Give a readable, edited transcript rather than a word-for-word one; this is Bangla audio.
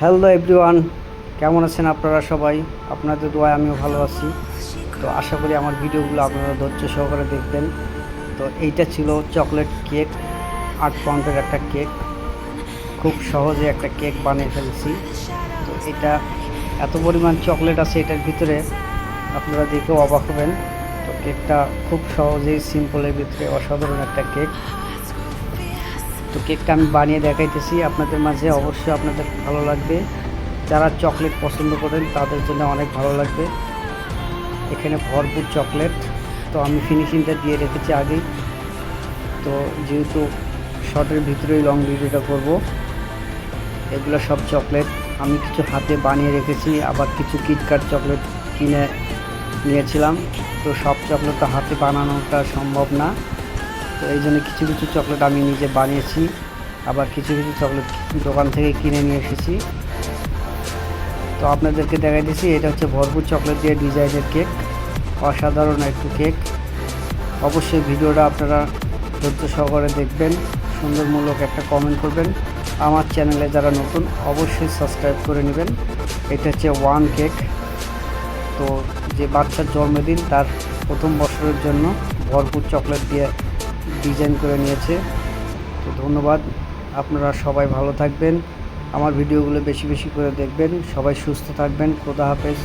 হ্যালো এভরিওয়ান, কেমন আছেন আপনারা সবাই? আপনাদের দোয়ায় আমিও ভালো আছি। তো আশা করি আমার ভিডিওগুলো আপনারা ধৈর্য সহকারে দেখবেন। তো এইটা ছিল চকলেট কেক, 8 পাউন্ডের একটা কেক। খুব সহজে একটা কেক বানিয়ে ফেলছি। তো এটা এত পরিমাণ চকলেট আছে এটার ভিতরে, আপনারা দেখেও অবাক হবেন। তো কেকটা খুব সহজেই সিম্পলের ভিতরে অসাধারণ একটা কেক। তো কেকটা আমি বানিয়ে দেখাইতেছি আপনাদের মাঝে, অবশ্যই আপনাদের ভালো লাগবে। যারা চকলেট পছন্দ করেন তাদের জন্য অনেক ভালো লাগবে। এখানে ভরপুর চকলেট। তো আমি ফিনিশিংটা দিয়ে রেখেছি আগেই। তো যেহেতু শর্টের ভিতরেই লং ভিডিওটা করব, এগুলো সব চকলেট আমি কিছু হাতে বানিয়ে রেখেছি, আবার কিছু কিটক্যাট চকলেট কিনে নিয়েছিলাম। তো সব চকলেট তো হাতে বানানোটা সম্ভব না, তো এই জন্য কিছু কিছু চকলেট আমি নিজে বানিয়েছি, আবার কিছু কিছু চকলেট দোকান থেকে কিনে নিয়ে এসেছি। তো আপনাদেরকে দেখাই দিচ্ছি, এটা হচ্ছে ভরপুর চকলেট দিয়ে ডিজাইনের কেক, অসাধারণ একটু কেক। অবশ্যই ভিডিওটা আপনারা ধৈর্য সহকারে দেখবেন, সুন্দরমূলক একটা কমেন্ট করবেন। আমার চ্যানেলে যারা নতুন অবশ্যই সাবস্ক্রাইব করে নেবেন। এটা হচ্ছে ওয়ান কেক। তো যে বাচ্চার জন্মদিন তার প্রথম বছরের জন্য ভরপুর চকলেট দিয়ে ডিজাইন করে নিয়েছে। তো ধন্যবাদ, আপনারা সবাই ভালো থাকবেন, আমার ভিডিওগুলো বেশি বেশি করে দেখবেন, সবাই সুস্থ থাকবেন। খোদা হাফেজ।